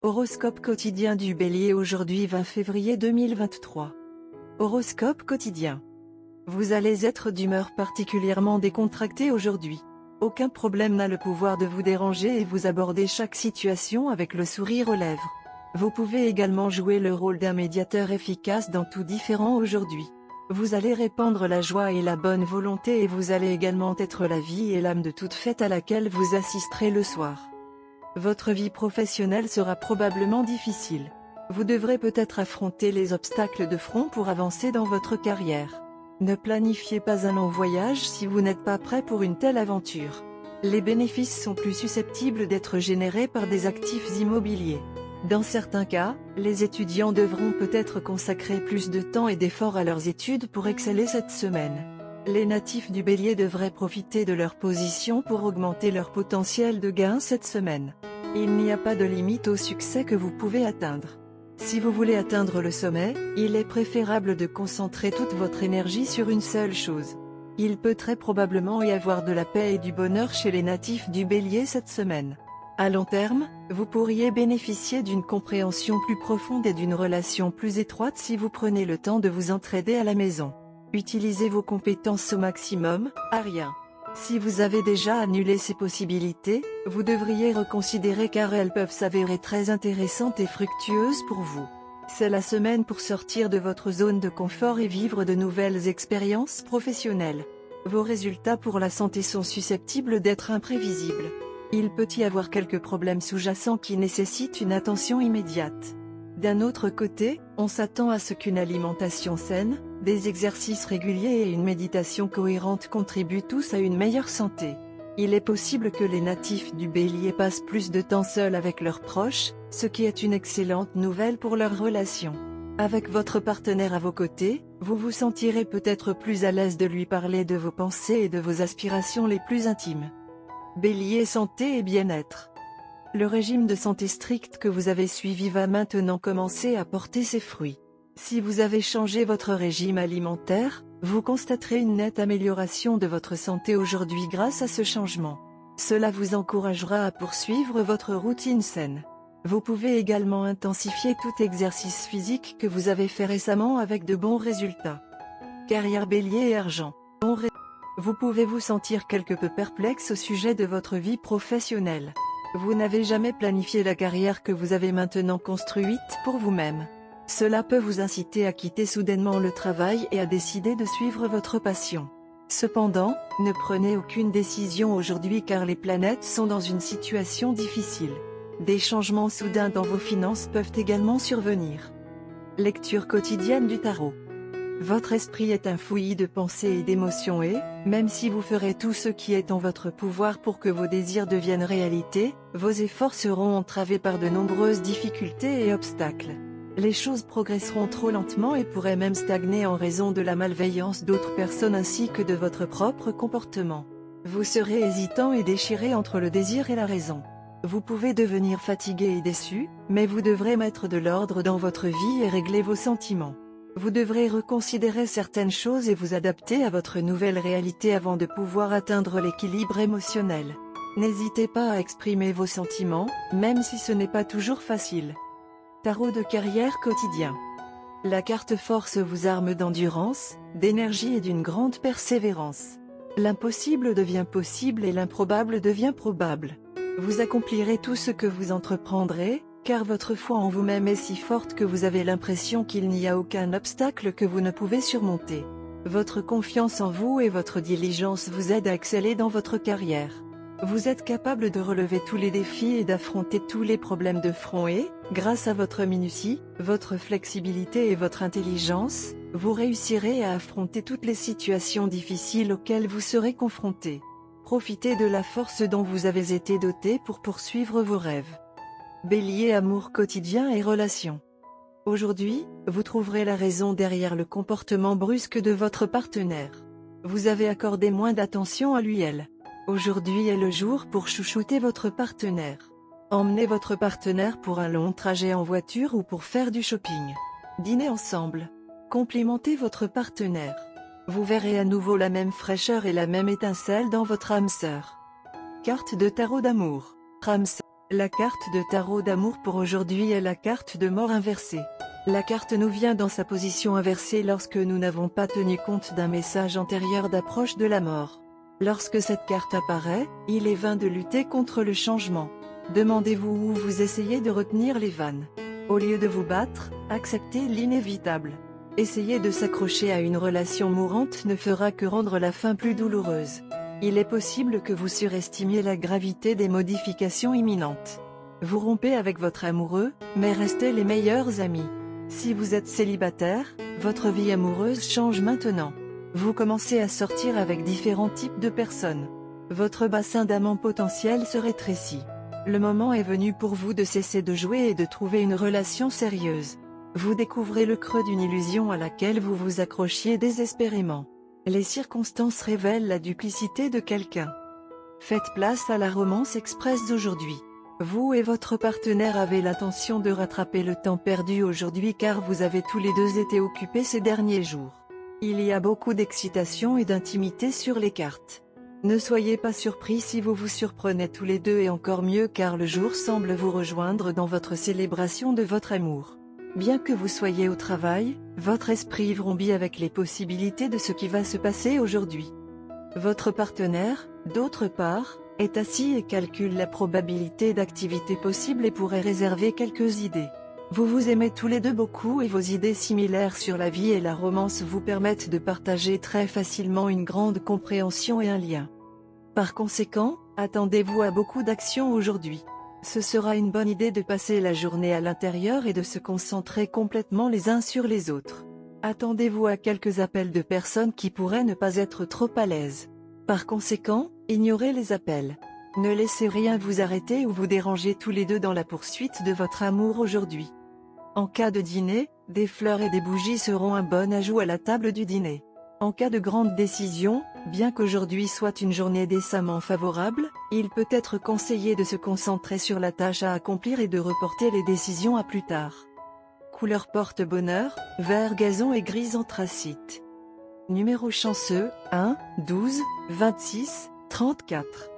Horoscope quotidien du Bélier aujourd'hui 20 février 2023. Horoscope quotidien. Vous allez être d'humeur particulièrement décontractée aujourd'hui. Aucun problème n'a le pouvoir de vous déranger et vous abordez chaque situation avec le sourire aux lèvres. Vous pouvez également jouer le rôle d'un médiateur efficace dans tout différent aujourd'hui. Vous allez répandre la joie et la bonne volonté et vous allez également être la vie et l'âme de toute fête à laquelle vous assisterez le soir. Votre vie professionnelle sera probablement difficile. Vous devrez peut-être affronter les obstacles de front pour avancer dans votre carrière. Ne planifiez pas un long voyage si vous n'êtes pas prêt pour une telle aventure. Les bénéfices sont plus susceptibles d'être générés par des actifs immobiliers. Dans certains cas, les étudiants devront peut-être consacrer plus de temps et d'efforts à leurs études pour exceller cette semaine. Les natifs du Bélier devraient profiter de leur position pour augmenter leur potentiel de gain cette semaine. Il n'y a pas de limite au succès que vous pouvez atteindre. Si vous voulez atteindre le sommet, il est préférable de concentrer toute votre énergie sur une seule chose. Il peut très probablement y avoir de la paix et du bonheur chez les natifs du Bélier cette semaine. À long terme, vous pourriez bénéficier d'une compréhension plus profonde et d'une relation plus étroite si vous prenez le temps de vous entraider à la maison. Utilisez vos compétences au maximum, Arien. Si vous avez déjà annulé ces possibilités, vous devriez reconsidérer car elles peuvent s'avérer très intéressantes et fructueuses pour vous. C'est la semaine pour sortir de votre zone de confort et vivre de nouvelles expériences professionnelles. Vos résultats pour la santé sont susceptibles d'être imprévisibles. Il peut y avoir quelques problèmes sous-jacents qui nécessitent une attention immédiate. D'un autre côté, on s'attend à ce qu'une alimentation saine, des exercices réguliers et une méditation cohérente contribuent tous à une meilleure santé. Il est possible que les natifs du Bélier passent plus de temps seuls avec leurs proches, ce qui est une excellente nouvelle pour leurs relations. Avec votre partenaire à vos côtés, vous vous sentirez peut-être plus à l'aise de lui parler de vos pensées et de vos aspirations les plus intimes. Bélier santé et bien-être. Le régime de santé strict que vous avez suivi va maintenant commencer à porter ses fruits. Si vous avez changé votre régime alimentaire, vous constaterez une nette amélioration de votre santé aujourd'hui grâce à ce changement. Cela vous encouragera à poursuivre votre routine saine. Vous pouvez également intensifier tout exercice physique que vous avez fait récemment avec de bons résultats. Carrière Bélier et argent. Vous pouvez vous sentir quelque peu perplexe au sujet de votre vie professionnelle. Vous n'avez jamais planifié la carrière que vous avez maintenant construite pour vous-même. Cela peut vous inciter à quitter soudainement le travail et à décider de suivre votre passion. Cependant, ne prenez aucune décision aujourd'hui car les planètes sont dans une situation difficile. Des changements soudains dans vos finances peuvent également survenir. Lecture quotidienne du tarot. Votre esprit est un fouillis de pensées et d'émotions et, même si vous ferez tout ce qui est en votre pouvoir pour que vos désirs deviennent réalité, vos efforts seront entravés par de nombreuses difficultés et obstacles. Les choses progresseront trop lentement et pourraient même stagner en raison de la malveillance d'autres personnes ainsi que de votre propre comportement. Vous serez hésitant et déchiré entre le désir et la raison. Vous pouvez devenir fatigué et déçu, mais vous devrez mettre de l'ordre dans votre vie et régler vos sentiments. Vous devrez reconsidérer certaines choses et vous adapter à votre nouvelle réalité avant de pouvoir atteindre l'équilibre émotionnel. N'hésitez pas à exprimer vos sentiments, même si ce n'est pas toujours facile. Tarot de carrière quotidien. La carte force vous arme d'endurance, d'énergie et d'une grande persévérance. L'impossible devient possible et l'improbable devient probable. Vous accomplirez tout ce que vous entreprendrez, car votre foi en vous-même est si forte que vous avez l'impression qu'il n'y a aucun obstacle que vous ne pouvez surmonter. Votre confiance en vous et votre diligence vous aident à exceller dans votre carrière. Vous êtes capable de relever tous les défis et d'affronter tous les problèmes de front et, grâce à votre minutie, votre flexibilité et votre intelligence, vous réussirez à affronter toutes les situations difficiles auxquelles vous serez confronté. Profitez de la force dont vous avez été doté pour poursuivre vos rêves. Bélier amour quotidien et relations. Aujourd'hui, vous trouverez la raison derrière le comportement brusque de votre partenaire. Vous avez accordé moins d'attention à lui/elle. Aujourd'hui est le jour pour chouchouter votre partenaire. Emmenez votre partenaire pour un long trajet en voiture ou pour faire du shopping. Dînez ensemble. Complimentez votre partenaire. Vous verrez à nouveau la même fraîcheur et la même étincelle dans votre âme sœur. Carte de tarot d'amour. Âme sœur. La carte de tarot d'amour pour aujourd'hui est la carte de mort inversée. La carte nous vient dans sa position inversée lorsque nous n'avons pas tenu compte d'un message antérieur d'approche de la mort. Lorsque cette carte apparaît, il est vain de lutter contre le changement. Demandez-vous où vous essayez de retenir les vannes. Au lieu de vous battre, acceptez l'inévitable. Essayer de s'accrocher à une relation mourante ne fera que rendre la fin plus douloureuse. Il est possible que vous surestimiez la gravité des modifications imminentes. Vous rompez avec votre amoureux, mais restez les meilleurs amis. Si vous êtes célibataire, votre vie amoureuse change maintenant. Vous commencez à sortir avec différents types de personnes. Votre bassin d'amants potentiels se rétrécit. Le moment est venu pour vous de cesser de jouer et de trouver une relation sérieuse. Vous découvrez le creux d'une illusion à laquelle vous vous accrochiez désespérément. Les circonstances révèlent la duplicité de quelqu'un. Faites place à la romance express d'aujourd'hui. Vous et votre partenaire avez l'intention de rattraper le temps perdu aujourd'hui car vous avez tous les deux été occupés ces derniers jours. Il y a beaucoup d'excitation et d'intimité sur les cartes. Ne soyez pas surpris si vous vous surprenez tous les deux et encore mieux car le jour semble vous rejoindre dans votre célébration de votre amour. Bien que vous soyez au travail, votre esprit vrombit avec les possibilités de ce qui va se passer aujourd'hui. Votre partenaire, d'autre part, est assis et calcule la probabilité d'activité possible et pourrait réserver quelques idées. Vous vous aimez tous les deux beaucoup et vos idées similaires sur la vie et la romance vous permettent de partager très facilement une grande compréhension et un lien. Par conséquent, attendez-vous à beaucoup d'actions aujourd'hui. Ce sera une bonne idée de passer la journée à l'intérieur et de se concentrer complètement les uns sur les autres. Attendez-vous à quelques appels de personnes qui pourraient ne pas être trop à l'aise. Par conséquent, ignorez les appels. Ne laissez rien vous arrêter ou vous déranger tous les deux dans la poursuite de votre amour aujourd'hui. En cas de dîner, des fleurs et des bougies seront un bon ajout à la table du dîner. En cas de grande décision, bien qu'aujourd'hui soit une journée décemment favorable, il peut être conseillé de se concentrer sur la tâche à accomplir et de reporter les décisions à plus tard. Couleur porte-bonheur, vert gazon et gris anthracite. Numéro chanceux, 1, 12, 26, 34.